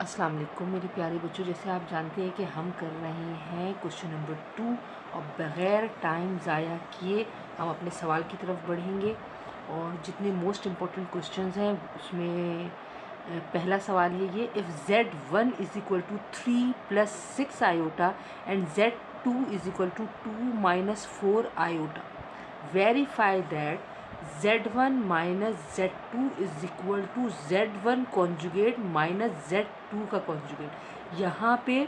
अस्सलाम वालेकुम मेरे प्यारे बच्चों। जैसे आप जानते हैं कि हम कर रहे हैं क्वेश्चन नंबर 2 और बग़ैर टाइम ज़ाया किए हम अपने सवाल की तरफ बढ़ेंगे। और जितने मोस्ट इम्पॉर्टेंट क्वेश्चंस हैं उसमें पहला सवाल है ये, if Z1 is equal to 3 + 6 iota and Z2 is equal to 2 - 4 iota, verify that Z1 - Z2 is equal to Z1 conjugate minus Z2 का कॉन्जुगेट। यहाँ पे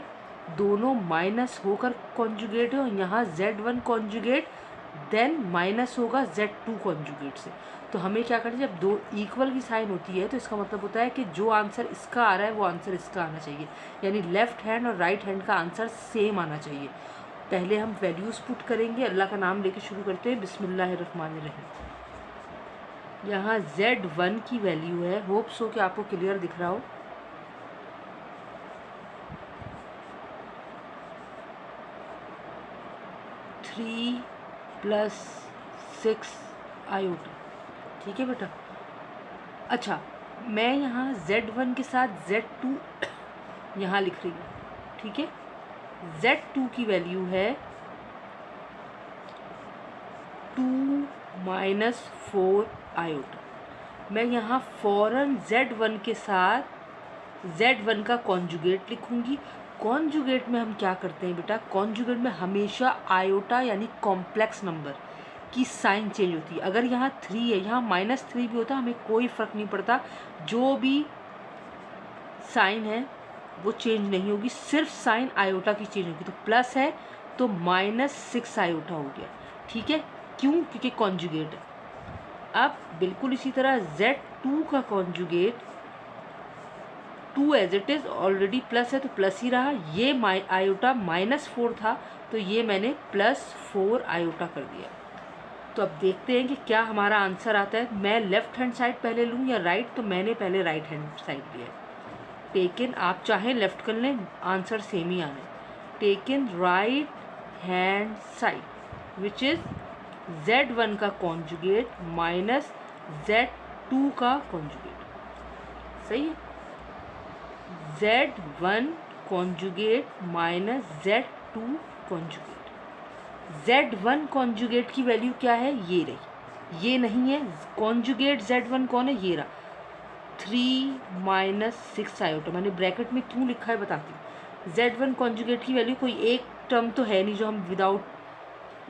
दोनों माइनस होकर कॉन्जुगेट है और यहाँ Z1 कॉन्जुगेट देन माइनस होगा Z2 कॉन्जुगेट से। तो हमें क्या करना है, जब दो इक्वल की साइन होती है तो इसका मतलब होता है कि जो आंसर इसका आ रहा है वो आंसर इसका आना चाहिए, यानी लेफ़्ट हैंड और राइट हैंड का आंसर सेम आना चाहिए। पहले हम वैल्यूज़ पुट करेंगे। अल्लाह का नाम लेके शुरू करते हैं। बिस्मिल्लाहिर्रहमानिर्रहीम। यहाँ Z1 की वैल्यू है, होप सो कि आपको क्लियर दिख रहा हो, 3 + 6 आयोटा। ठीक है बेटा। अच्छा, मैं यहाँ Z1 के साथ Z2 यहाँ लिख रही हूँ। ठीक है। Z2 की वैल्यू है 2 - 4 आयोटा। मैं यहाँ फ़ौरन Z1 के साथ Z1 का कॉन्जुगेट लिखूँगी। कॉन्जुगेट में हम क्या करते हैं बेटा, कॉन्जुगेट में हमेशा आयोटा यानी कॉम्प्लेक्स नंबर की साइन चेंज होती है। अगर यहाँ 3 है, यहाँ -3 भी होता है, हमें कोई फ़र्क नहीं पड़ता, जो भी साइन है वो चेंज नहीं होगी, सिर्फ साइन आयोटा की चेंज होगी। तो प्लस है तो -6 आयोटा हो गया। ठीक है, क्यों? क्योंकि कॉन्जुगेट है। अब बिल्कुल इसी तरह Z2 का conjugate 2 as it is already plus है तो प्लस ही रहा। ये आयोटा -4 था तो ये मैंने +4 आयोटा कर दिया। तो अब देखते हैं कि क्या हमारा आंसर आता है। मैं लेफ़्ट हैंड साइड पहले लूँ या राइट, तो मैंने पहले राइट हैंड साइड लिया है। टेकन, आप चाहें लेफ़्ट कर लें, आंसर सेम ही आना है। Taken right hand side which is Z1 का कॉन्जुगेट माइनस Z2 का कॉन्जुगेट। सही है। Z1 conjugate minus Z2 conjugate. Z1 conjugate की वैल्यू क्या है? ये रही, ये नहीं है। कॉन्जुगेट Z1 कौन है? ये रहा, 3 - 6 आयोटा। मैंने ब्रैकेट में क्यों लिखा है बताती हूँ। Z1 कॉन्जुगेट की वैल्यू कोई एक टर्म तो है नहीं जो हम विदाउट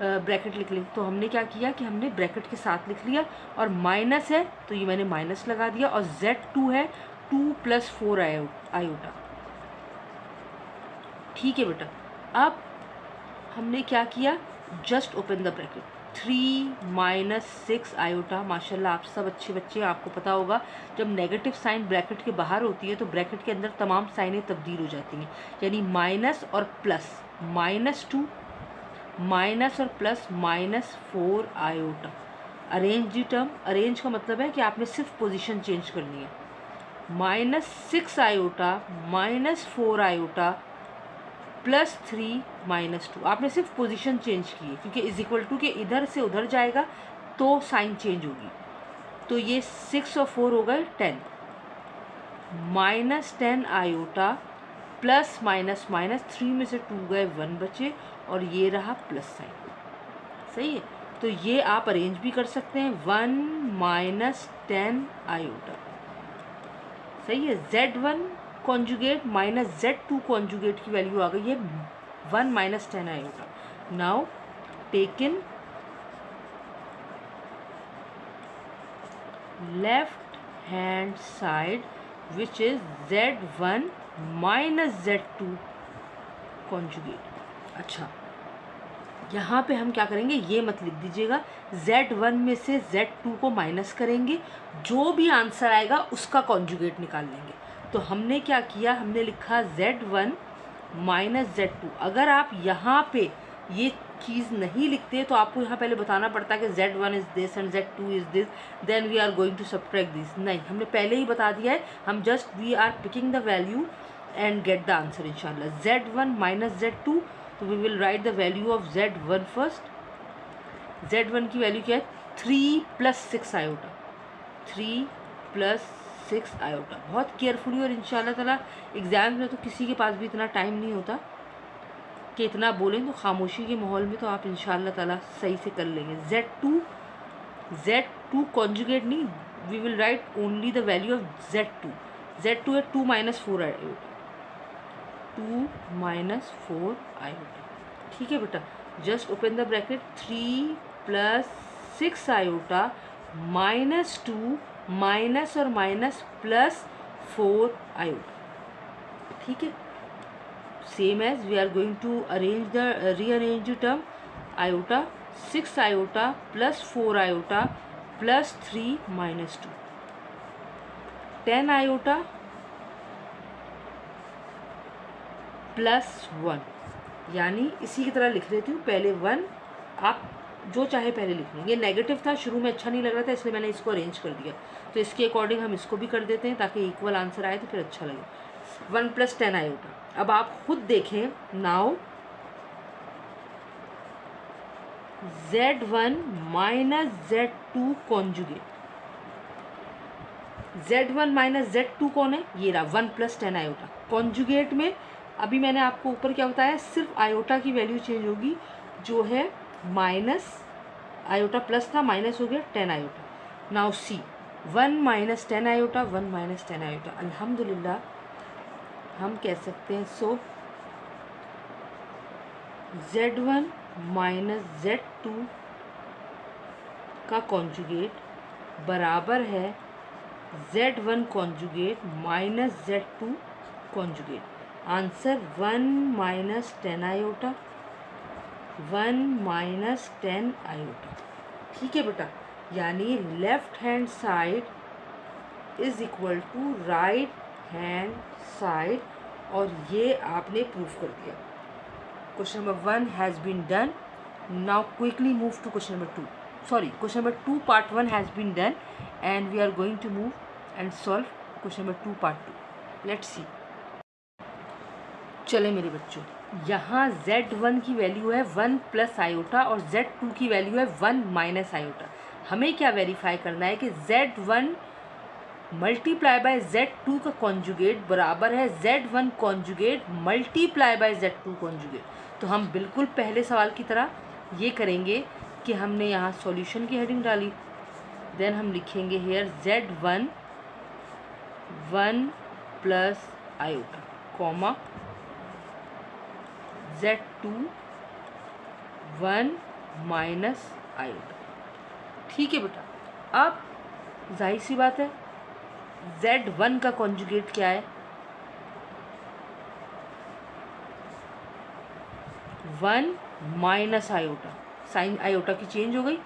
ब्रैकेट लिख लें। तो हमने क्या किया कि हमने ब्रैकेट के साथ लिख लिया, और माइनस है तो ये मैंने माइनस लगा दिया, और Z2 है 2 + 4 आयोटा। ठीक है बेटा। अब हमने क्या किया, just open the bracket, 3 - 6 iota. माशाल्लाह आप सब अच्छे बच्चे हैं, आपको पता होगा जब नेगेटिव साइन ब्रैकेट के बाहर होती है तो ब्रैकेट के अंदर तमाम साइनें तब्दील हो जाती हैं, यानी माइनस और प्लस, -2 माइनस और plus -4 iota. Arrange the term. Arrange का मतलब है कि आपने सिर्फ पोजीशन चेंज करनी है। -6 आयोटा -4 आयोटा +3 -2, आपने सिर्फ पोजीशन चेंज की है, क्योंकि इज इक्वल टू के इधर से उधर जाएगा तो साइन चेंज होगी। तो ये 6 और 4 हो गए 10, -10 आयोटा प्लस माइनस माइनस, 3 में से 2 गए, 1 बचे, और ये रहा प्लस साइन। सही है। तो ये आप अरेंज भी कर सकते हैं, 1 - 10 आयोटा। सही है। Z1 conjugate minus Z2 conjugate की वैल्यू आ गई है 1 - 10 iota. Now taken left hand side which is Z1 - Z2 conjugate. अच्छा, यहाँ पे हम क्या करेंगे, ये मत लिख दीजिएगा, Z1 में से Z2 को माइनस करेंगे, जो भी आंसर आएगा उसका कॉन्जुगेट निकाल लेंगे। तो हमने क्या किया, हमने लिखा Z1 - Z2। अगर आप यहाँ पे ये चीज़ नहीं लिखते तो आपको यहाँ पहले बताना पड़ता है कि Z1 is this and Z2 is this, then we are going to subtract this. नहीं, हमने पहले ही बता दिया है, हम just we are picking the value and get the answer इंशाल्लाह। Z1 - Z2, तो we will write the value of Z1 first. Z1 की वैल्यू क्या है, 3 + 6 आयोटा, 3 + 6 आयोटा। बहुत केयरफुली, और इंशाल्लाह ताला एग्ज़ाम में तो किसी के पास भी इतना टाइम नहीं होता कि इतना बोलें, तो खामोशी के माहौल में तो आप इंशाल्लाह ताला सही से कर लेंगे। Z2 कॉन्जुगेट नहीं, we will write only the value of Z2 है 2 - 4 आयोटा, 2 - 4 आयोटा। ठीक है बेटा, just open the bracket, 3 + 6 iota -2 minus और माइनस प्लस 4 आयोटा। ठीक है, same as we are going to rearrange the term, iota 6 iota + 4 iota + 3 - 2, 10 iota +1, यानी इसी की तरह लिख लेती हूँ। पहले 1, आप जो चाहे पहले लिख लें। ये नेगेटिव था, शुरू में अच्छा नहीं लग रहा था, इसलिए मैंने इसको अरेंज कर दिया। तो इसके अकॉर्डिंग हम इसको भी कर देते हैं ताकि इक्वल आंसर आए तो फिर अच्छा लगे। 1 + 10 आयोटा। अब आप खुद देखें, now Z1 - Z2 conjugate. Z1 - Z2 कौन है? ये रहा 1 + 10 आयोटा। कॉन्जुगेट में अभी मैंने आपको ऊपर क्या बताया, सिर्फ आयोटा की वैल्यू चेंज होगी, जो है माइनस आयोटा प्लस था, माइनस हो गया 10 iota. Now see 1 - 10 iota, 1 - 10 iota. अल्हम्दुलिल्लाह हम कह सकते हैं, सो Z1 - Z2 का कॉन्जुगेट बराबर है Z1 conjugate - Z2 conjugate. Answer 1 - 10 iota, 1 - 10 iota. ठीक है बेटा, यानी left hand side is equal to right hand side, और ये आपने प्रूफ कर दिया। Question number 1 has been done. Now quickly move to question number 2। Sorry, question number 2 part 1 has been done and we are going to move and solve question number 2 part 2। Let's see. चले मेरे बच्चों, यहाँ Z1 की value है 1 + iota और Z2 की value है 1 - iota. हमें क्या वेरीफाई करना है कि Z1 × Z2 का कॉन्जुगेट बराबर है Z1 कॉन्जुगेट × Z2 कॉन्जुगेट। तो हम बिल्कुल पहले सवाल की तरह ये करेंगे कि हमने यहाँ सॉल्यूशन की हेडिंग डाली, देन हम लिखेंगे hair Z1 1 + iota, comma Z2 1 - iota. ठीक है बेटा, अब जाहिर सी बात है Z1 का कॉन्जुगेट क्या है? 1 - आयोटा, साइन आयोटा की चेंज हो गई,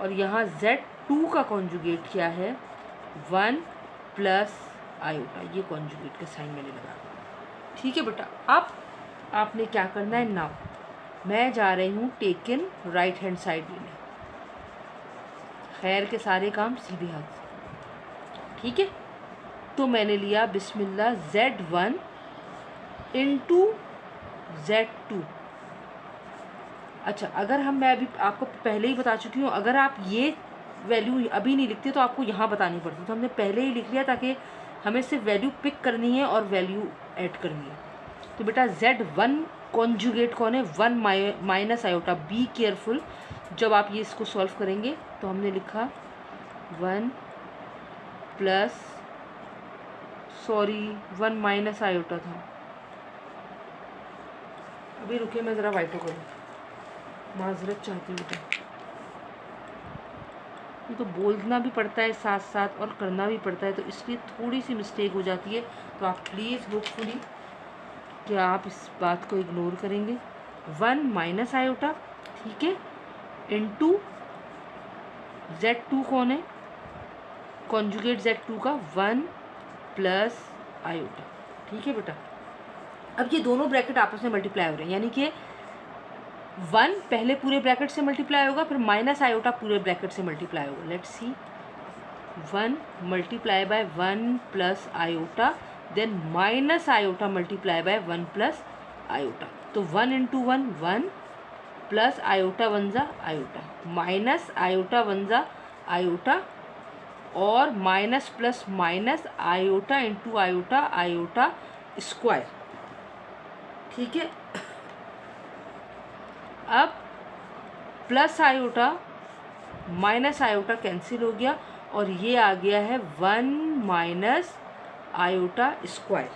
और यहाँ Z2 का कॉन्जुगेट क्या है? 1 + आयोटा। ये कॉन्जुगेट का साइन मैंने लगा। ठीक है बेटा, अब आपने क्या करना है, नाउ मैं जा रही हूँ टेकन राइट हैंड साइड लेने। खैर के सारे काम सीधे हाथ से। ठीक है, तो मैंने लिया बिस्मिल्लाह Z1 × Z2। अच्छा, अगर मैं अभी आपको पहले ही बता चुकी हूँ, अगर आप ये वैल्यू अभी नहीं लिखते तो आपको यहाँ बतानी पड़ती, तो हमने पहले ही लिख लिया ताकि हमें सिर्फ वैल्यू पिक करनी है और वैल्यू ऐड करनी है। तो बेटा Z1 कॉन्जुगेट कौन है? 1 - आयोटा। बी केयरफुल, जब आप ये इसको सॉल्व करेंगे तो हमने लिखा 1 आयोटा था। अभी रुकिए, मैं ज़रा वाइटो करूँ, माजरत चाहती हूँ। तो बोलना भी पड़ता है साथ साथ और करना भी पड़ता है, तो इसलिए थोड़ी सी मिस्टेक हो जाती है। तो आप प्लीज़ होपफुली कि आप इस बात को इग्नोर करेंगे। 1 - आयोटा, ठीक है, इनटू Z2 कौन है? कॉन्जुगेट Z2 का 1 + आयोटा। ठीक है बेटा, अब ये दोनों ब्रैकेट आपस में मल्टीप्लाई हो रहे हैं, यानी कि 1 पहले पूरे ब्रैकेट से मल्टीप्लाई होगा, फिर - आयोटा पूरे ब्रैकेट से मल्टीप्लाई होगा। Let's see, 1 × 1 + iota, then - iota × 1 + iota. तो 1 × 1 1 + आयोटा 1 ज़ा आयोटा, - आयोटा 1 ज़ा आयोटा, और minus plus minus iota into iota iota square. ठीक है, अब plus iota minus iota cancel हो गया और ये आ गया है 1 माइनस आयोटा स्क्वायर।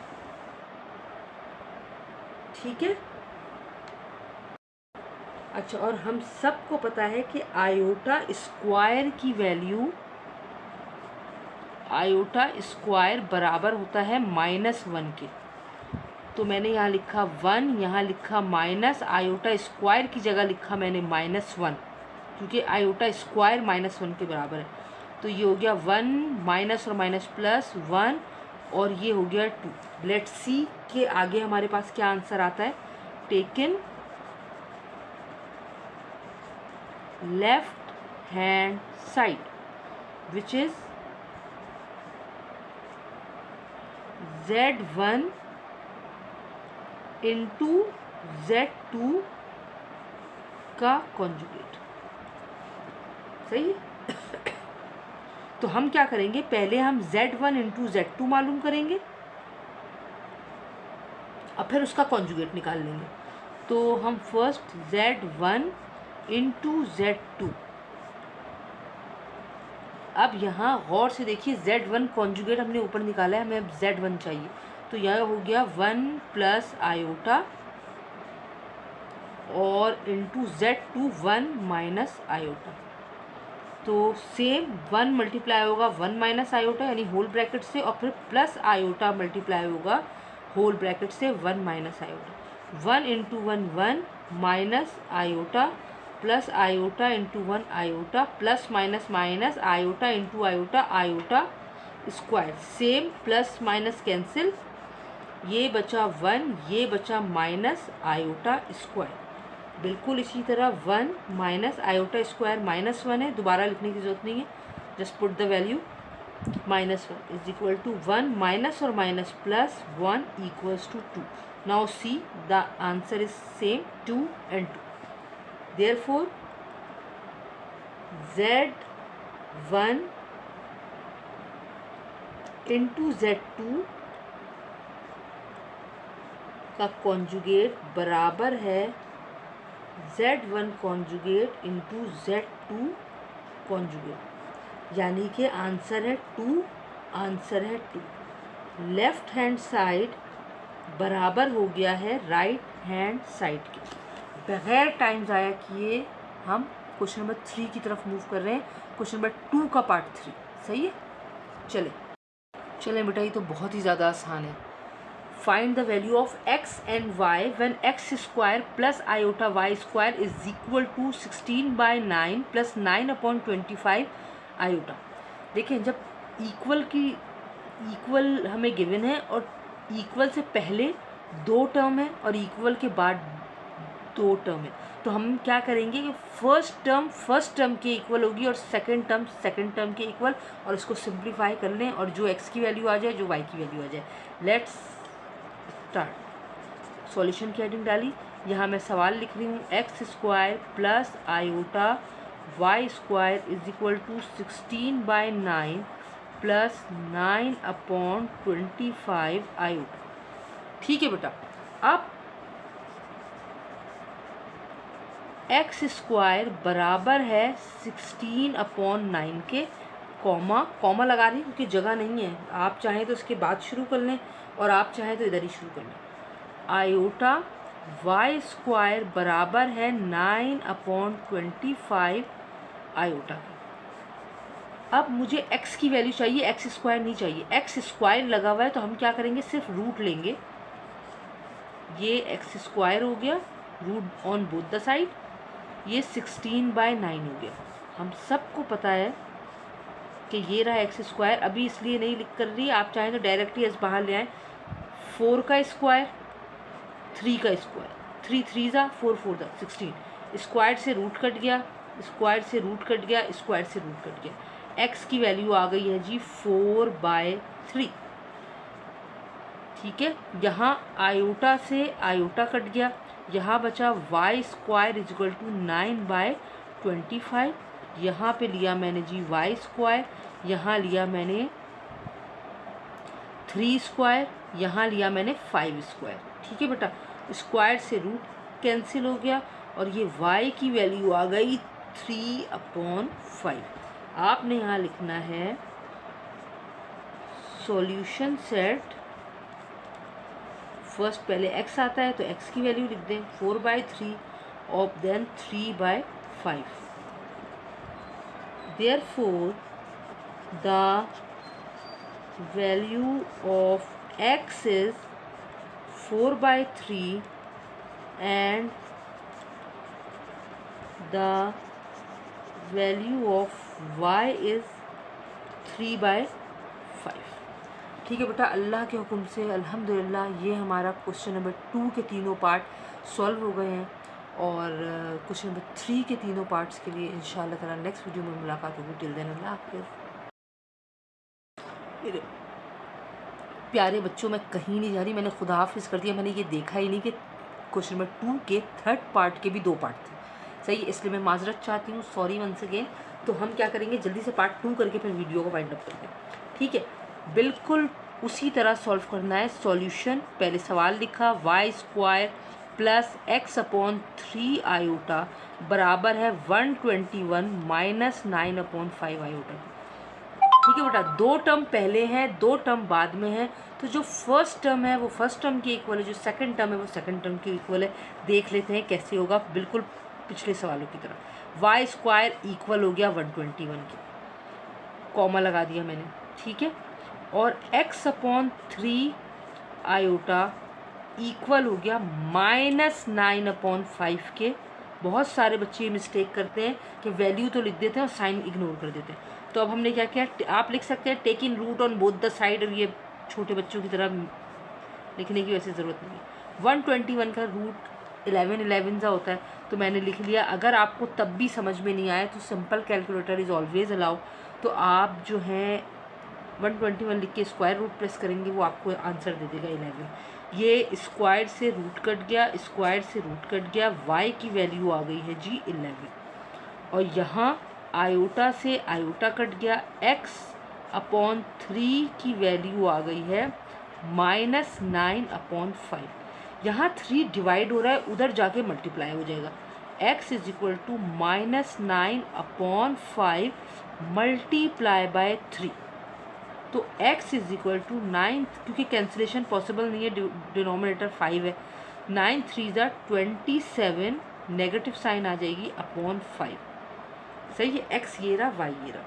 ठीक है, अच्छा, और हम सबको पता है कि आयोटा स्क्वायर की वैल्यू, आयोटा स्क्वायर बराबर होता है -1 के। तो मैंने यहाँ लिखा 1, यहाँ लिखा माइनस, आयोटा स्क्वायर की जगह लिखा मैंने -1, क्योंकि आयोटा स्क्वायर -1 के बराबर है। तो ये हो गया 1 माइनस और माइनस प्लस 1 और ये हो गया 2। लेट्स सी के आगे हमारे पास क्या आंसर आता है। Taken left hand side which is Z1 into Z2 का कॉन्जुगेट। सही है। तो हम क्या करेंगे, पहले हम Z1 इंटू Z2 मालूम करेंगे और फिर उसका कॉन्जुगेट निकाल लेंगे। तो हम फर्स्ट Z1 इंटू Z2, अब यहाँ गौर से देखिए Z1 कॉन्जुगेट हमने ऊपर निकाला है, हमें अब Z1 चाहिए। तो यह हो गया 1 प्लस आयोटा और इंटू Z2 1 माइनस आयोटा। तो सेम 1 मल्टीप्लाई होगा 1 माइनस आयोटा यानी होल ब्रैकेट से, और फिर प्लस आयोटा मल्टीप्लाई होगा होल ब्रैकेट से 1 minus iota. 1 into 1 1 minus iota plus iota into 1 iota plus minus minus iota into iota iota square. Same plus minus cancel, ये बचा 1, ये बचा माइनस आयोटा स्क्वायर। बिल्कुल इसी तरह 1 माइनस आयोटा स्क्वायर -1 है, दोबारा लिखने की जरूरत नहीं है, just put the value -1 is equal to 1 minus और minus plus 1 equals to 2। Now see the answer is same 2 and 2। Therefore, Z1 into Z2 का कॉन्जुगेट बराबर है Z1 conjugate into Z2 conjugate, यानी कि आंसर है 2, आंसर है 2। Left hand side बराबर हो गया है राइट हैंड साइड के। बगैर टाइम ज़ाया किए हम क्वेश्चन नंबर 3 की तरफ मूव कर रहे हैं, क्वेश्चन नंबर 2 का पार्ट 3। सही है, चलें बेटा, ये तो बहुत ही ज़्यादा आसान है। Find the value of x and y when x square plus iota y square is equal to 16/9 plus 9/25 iota. देखें, जब इक्वल हमें गिवन है और इक्वल से पहले 2 टर्म है और इक्वल के बाद 2 टर्म है, तो हम क्या करेंगे कि फर्स्ट टर्म के इक्वल होगी और सेकंड टर्म के इक्वल, और इसको सिंप्लीफाई कर लें और जो x की वैल्यू आ जाए, जो y की वैल्यू आ जाए। Let's start. सॉल्यूशन की हेडिंग डाली, यहाँ मैं सवाल लिख रही हूँ x square plus iota y square is equal to 16/9 plus 9/25 iota. ठीक है बेटा, अब x स्क्वायर बराबर है 16/9 के, कॉमा लगा रही क्योंकि जगह नहीं है, आप चाहें तो इसके बाद शुरू कर लें और आप चाहें तो इधर ही शुरू कर लें। आयोटा y स्क्वायर बराबर है 9/25 आयोटा की। अब मुझे x की वैल्यू चाहिए, x स्क्वायर नहीं चाहिए। x स्क्वायर लगा हुआ है तो हम क्या करेंगे, सिर्फ रूट लेंगे। ये x स्क्वायर हो गया, root on both the side, ये 16/9 हो गया। हम सबको पता है कि ये रहा x स्क्वायर, अभी इसलिए नहीं लिख कर रही, आप चाहें तो डायरेक्टली एस बाहर ले आएँ। 4 का स्क्वायर 3 का स्क्वायर, 3 3 ज़ा 4 4 ज़ा 16, स्क्वायर से रूट कट गया, स्क्वायर से रूट कट गया, स्क्वायर से रूट कट गया। x की वैल्यू आ गई है जी 4/3। ठीक है, यहाँ आयोटा से आयोटा कट गया, यहाँ बचा y square is equal to 9/25। यहाँ पे लिया मैंने जी y स्क्वायर, यहाँ लिया मैंने 3 स्क्वायर, यहाँ लिया मैंने 5 स्क्वायर। ठीक है बेटा, स्क्वायर से रूट कैंसिल हो गया और ये y की वैल्यू आ गई 3/5। आपने यहाँ लिखना है सॉल्यूशन सेट, फर्स्ट पहले x आता है तो x की वैल्यू लिख दें 4/3 और then 3/5। Therefore the value of x is 4/3 and the value of y is 3/5। ठीक है बेटा, अल्लाह के हुक्म से अल्हम्दुलिल्लाह ये हमारा क्वेश्चन नंबर 2 के तीनों पार्ट सॉल्व हो गए हैं और क्वेश्चन नंबर 3 के तीनों पार्ट्स के लिए इंशाअल्लाह ताला नेक्स्ट वीडियो में मुलाकात होगी। टिल देन अल्लाह हाफ़िज़। प्यारे बच्चों, मैं कहीं नहीं जा रही, मैंने खुदा हाफिज़ कर दिया। मैंने ये देखा ही नहीं कि क्वेश्चन नंबर 2 के थर्ड पार्ट के भी 2 पार्ट थे। सही, इसलिए मैं माजरत चाहती हूँ, सॉरी वंस अगेन। तो हम क्या करेंगे, जल्दी से पार्ट 2 करके फिर वीडियो को वाइंड अप करते हैं। ठीक है, बिल्कुल उसी तरह सॉल्व करना है। सॉल्यूशन, पहले सवाल लिखा y² प्लस x/3 आयोटा बराबर है 121 माइनस 9/5 आयोटा। ठीक है बेटा, 2 टर्म पहले हैं, 2 टर्म बाद में है, तो जो फर्स्ट टर्म है वो फर्स्ट टर्म की इक्वल है, जो सेकंड टर्म है वो सेकंड टर्म की इक्वल है। देख लेते हैं कैसे होगा, बिल्कुल पिछले सवालों की तरह। y² इक्वल हो गया 121 के, कॉमा लगा दिया मैंने। ठीक है, और x/3 आयोटा इक्वल हो गया माइनस 9/5 के। बहुत सारे बच्चे ये मिस्टेक करते हैं कि वैल्यू तो लिख देते हैं और साइन इग्नोर कर देते हैं। तो अब हमने क्या किया, आप लिख सकते हैं take in root on both the side, और ये छोटे बच्चों की तरह लिखने की वैसे ज़रूरत नहीं है। 121 का रूट 11 सा होता है, तो मैंने लिख लिया। अगर आपको तब भी समझ में नहीं आए तो simple calculator is always allow. तो आप जो है 121 लिख के स्क्वायर रूट प्रेस करेंगे, वो आपको आंसर दे देगा 11। ये स्क्वायर से रूट कट गया, स्क्वायर से रूट कट गया, y की वैल्यू आ गई है जी 11। और यहाँ आयोटा से आयोटा कट गया, x/3 की वैल्यू आ गई है माइनस 9/5। यहाँ 3 डिवाइड हो रहा है, उधर जाके मल्टीप्लाई हो जाएगा। x is equal to minus 9/5 multiply by 3। तो x इज इक्वल टू 9, क्योंकि कैंसिलेशन पॉसिबल नहीं है, डिनोमिनेटर 5 है। 9 3 27, नेगेटिव साइन आ जाएगी अपॉन 5। सही है, x ये रहा, y ये रहा।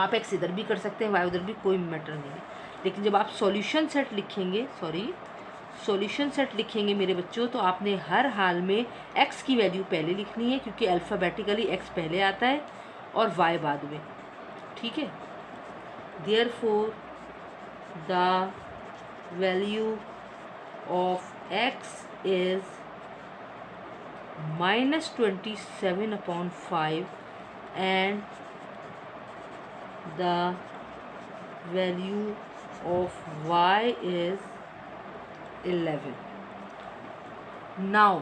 आप x इधर भी कर सकते हैं, y उधर भी, कोई मैटर नहीं है। लेकिन जब आप सॉल्यूशन सेट लिखेंगे, सॉल्यूशन सेट लिखेंगे मेरे बच्चों, तो आपने हर हाल में x की वैल्यू पहले लिखनी है, क्योंकि अल्फ़ाबेटिकली x पहले आता है और y बाद में। ठीक है, therefore the value of x is -27/5 and the value of y is 11। Now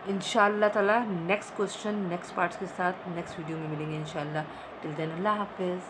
इंशाअल्लाह ताला नेक्स्ट क्वेश्चन नेक्स्ट पार्ट्स के साथ नेक्स्ट वीडियो में मिलेंगे इंशाअल्लाह। टिल देन अल्लाह हाफिज़।